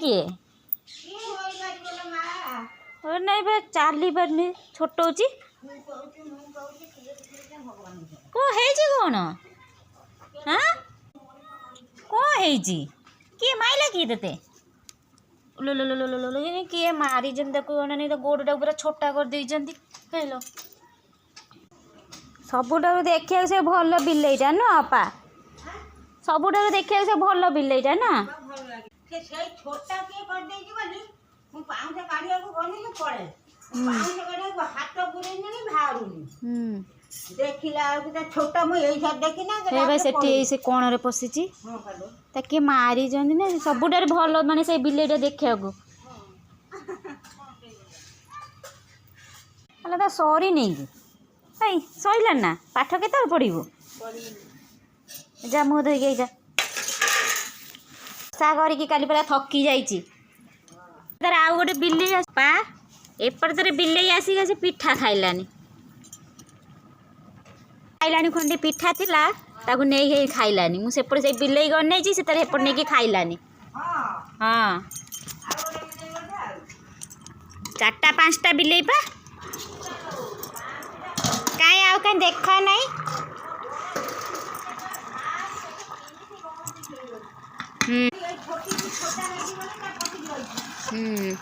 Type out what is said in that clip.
किए नहीं बे चाली पारनी छोट हो कौन हाँ कौन किए माइला किए तेते लो लो लो लो लो लो किए मारी देखो नहीं तो गोड़टा पूरा छोटा कर देइचंती कहलो सबुठारु देखिया से भल बिलेईटा न अपा सबुठारु देखिया से भल बिलेईटा ना से छोटा के कर देइची बोली मु पाउंस काढिया को गनी के पड़े पाउंस काढिया को हाथ पुरेनी नहीं भारुनी देखिला कि छोटा मु एई साथ देखि ना हे भाई सेठी से कोण रे पसिची हां कालो ताके मारी जंदी ना सबुठारु भल माने से बिलेईटा देखिया को अला ता सॉरी नहीं भाई सइला ना पाठ केते पढ़िबो जा मुँह धोई जा सा करिकी काली पूरा थकी जाइची तार आउ गोटे बिल्ली पा एपर तार बिल्ली आसिक से पिठा खाइलानी खंडे पिठा थिला ताकू नहीं खाइलानी मु सेपटे से बिल्ली गन नहीं से तार एपट नहीं खाइलानी हाँ चारटा पांचटा बिल्ली पा कहीं आउ कहीं देखा नहीं हम्म